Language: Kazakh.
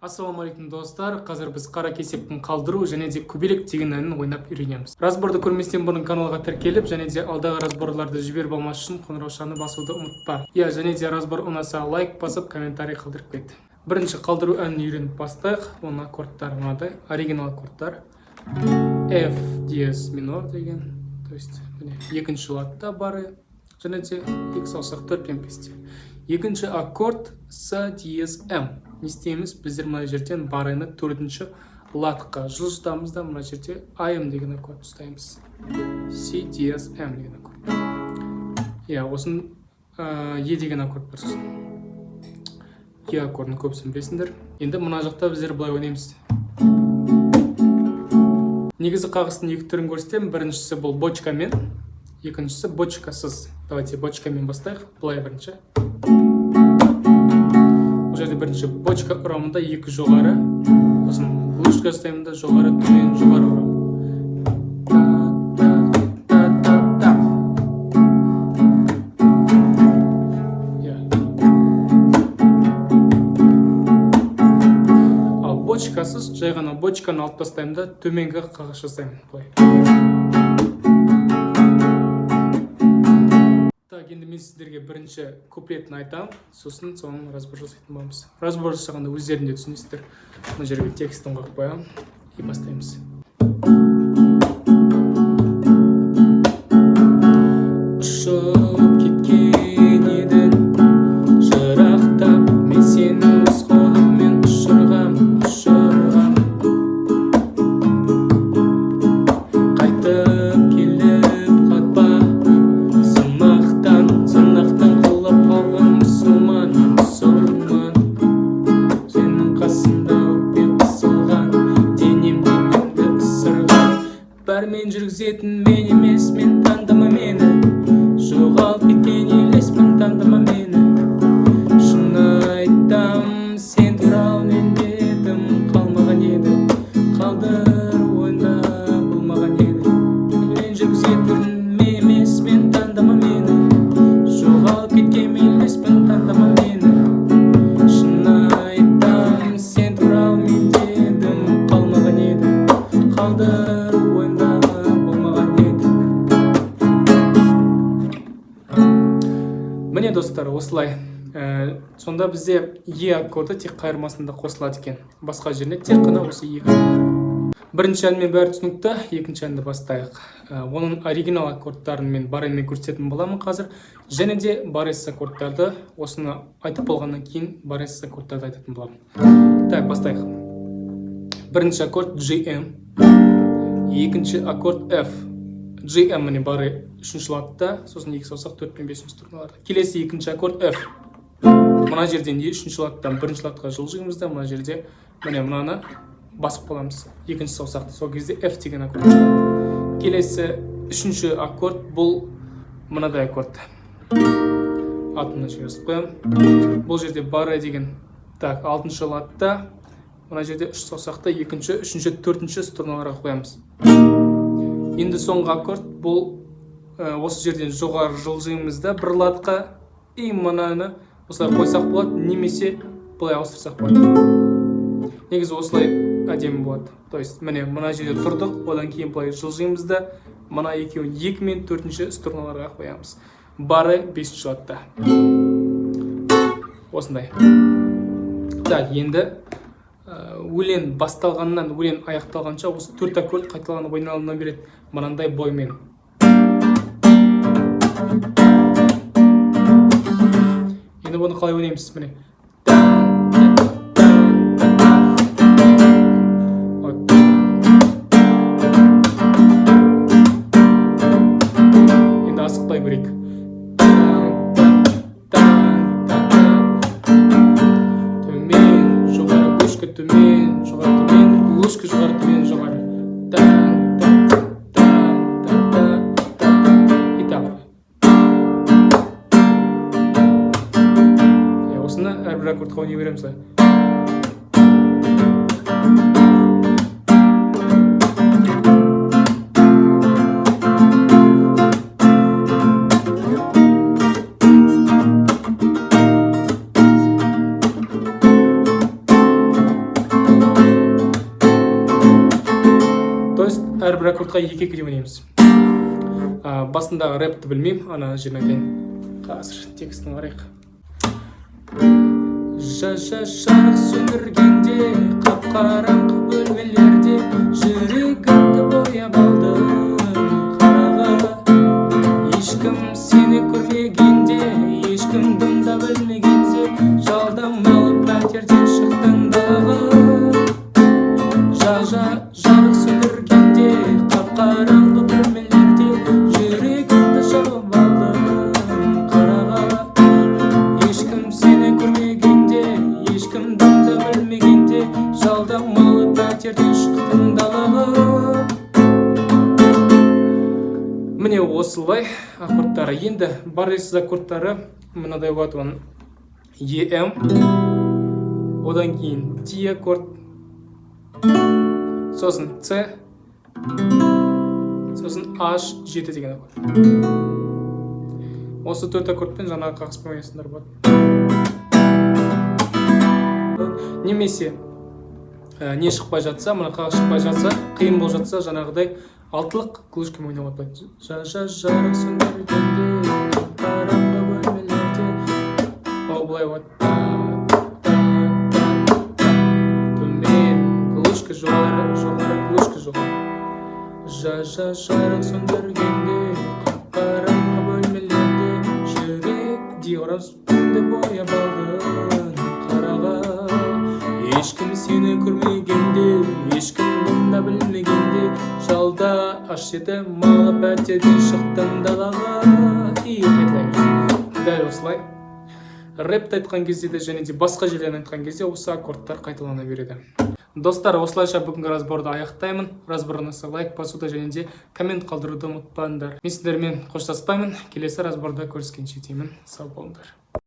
Ассалаумағалейкум достар, қазір біз қара кесектің қалдыру және де көбелек деген әнін ойнап үйренеміз. Разборды көрместен бұрын каналға тіркеліп, және де алдағы разборларды жіберіп алмас үшін қоңыраушаны басуды ұмытпа. Және де разбор ұнаса лайк басып, комментарий қалдырып кет. Бірінші қалдыру әнін үйреніп бастайық. Оның аккордтары мынадай, оригинал аккордтар. F диез минор деген, то есть екінші латта бары, және де екі саусақ 4-5-те. Екінші аккорд С диез М. Не істейміз? Біздер мына жерден барыны төртінші латқа жылжытамыз да, мына жерде АМ деген аккорд ұстаймыз. С диез М деген аккорд. Осын Е деген аккорд бар. Е аккордын көбісін білесіңдер. Енді мына жақта біздер былай ойнаймыз. Негізі қағыстың екі түрін көрсетемін. Біріншісі бұл бочкамен, екіншісі бочкасыз. Давайте бочкамен бастайық. Былай бірінші. Бұл жерде бірінші бочка ұрамында екі жоғары, сосын глушка ұстаймын да жоғары, төмен, жоғары ұрам. Ал бочкасыз жай ғана бочканы алып тастаймын да төменгі қағыс жасаймын. Былай. Енді мен сіздерге бірінші куплетін айтам, сосын соның разбор жасайтын боламыз. Разбор жасағанда өздерінде түсінесіздер. Мына жерге текстін қойып қоямын и бастаймыз. Ұшып кеткен едің, жырақтап, мен сені өз қолыммен ұшырғам. Қайтып келіп қатпа, сынақтан құлап қалған мұсылман. Сенің қасында өкпе қысылған, денемді ысырған. Бәрмен жүргізетін мен емес, мен таңдама мені. Жоғалып кеткен елеспін, таңдама мені. Шын айтам, сен туралы мен едім, қалмаған еді. Қалдыр ойында болмаған еді. Бәрмен жүргізетін мен емес, мен таңдама мені. Жоғалып кеткен елеспін, таңдама мені. Шын айтам, сен туралы мен едім, қалмаған еді. Қалдыр ойында болмаған еді. Міне достар, осылай. Сонда бізде Е аккорды тек қайырмасында қосылады екен. Басқа жеріне тек қана осы Е. Бірінші әнмен бәрі түсінікті, екінші әнді бастайық. Оның оригинал аккордтарын мен бараймен көрсететін боламын қазір. Және де барайсыз аккордтарды осыны айтып болғаннан кейін барайсыз аккордтарды айтатын боламын. Так, бастайық. Бірінші аккорд GM, екінші аккорд F. GM міне бары үшінші латта, сосын екі саусақ 4-5 струналарда. Келесі екінші аккорд F. Мына жерден үшінші латтан бірінші латқа жылжимыз да, мына жерде міне мынаны басып қаламыз. Екінші саусақты, сол кезде F деген аккорд шығады. Келесі үшінші аккорд бұл мынадай аккорд. Атын жазып қоямын. Бұл жерде бары деген. Так, алтыншы латта мына жерде үш саусақты екінші, үшінші, төртінші струналарға қоямыз. Енді соңғы аккорд бұл осы жерден жоғары жылжимыз да бір латқа и мынаны осылай қойсақ болады, немесе былай ауыстырсақ болады. Негізі осылай әдемі болады. То есть міне мына жерде тұрдық, одан кейін былай жылжимыз да мына екеуін 2 мен 4-ші струналарға қоямыз. Бары 5-ші латта. Осындай. Так, енді өлең басталғаннан өлең аяқталғанша осы 4 аккорд қайталанып ойналына береді мынандай боймен. Енді бұны қалай ойнаймыз? Міне. Енді асықпай көрейік. Төмен, жоғары, глушка, төмен, жоғары, төмен, глушка, жоғары, төмен, жоғары. Осыны әрбір аккордқа ойнай береміз. әрбір аккордқа 2-2 деп ойнаймыз. Басындағы рэпті білмеймін, ана жерін айтайын. Қазір текстін қарайық. Жарық сөндіргенде, қап-қараңғы бөлмелерде, жүрегімді бояп алдым қараңғы. Ешкім сені көрмегенде, ешкімдің да білмегенде, жалдамалы пәтерден шықтың далаға. Жарық сөндіргенде, қап-қараңғы бөлмелерде, жүрегімді жауып алдым қараңғы. Ешкім сені көрмегенде, ешкімдің да білмегенде, жалдамалы пәтерден шықтың далаға. Міне осылай аккордтары. Енді барлесіз аккордтары мынадай болады. Оның EM, одан кейін D аккорд, сосын C, сосын H7 деген аккорд. Осы 4 аккордпен жаңағы қағыспен ойнайсыңдар болады. Немесе не шықпай жатса, мына қағыс шықпай жатса, қиын болып жатса, жаңағыдай алтылық клышкамен ойнауға болады. Жарық сөндіргенде, қараңғы бөлмелерде, ол былай болады. Төмен клышка, жоғары клышка, жоғары. Жарық сөндіргенде, қараңғы бөлмелерде, жүрек диорамды бояп алдың қараға. Ешкім сені көрмегенде, ешкімнің да білмегенде, жалда H7 малы пәтерден шықтың далаға. Қайталаймыз. Дәл осылай. Рэпті айтқан кезде де және де басқа жерлерін айтқан кезде осы аккордтар қайталана береді. Достар, осылайша бүгінгі разборды аяқтаймын. Разбор ұнаса лайк басуды және де коммент қалдыруды ұмытпаңдар. Мен сіздермен қоштаспаймын. Келесі разборда көріскенше деймін. Сау болыңдар.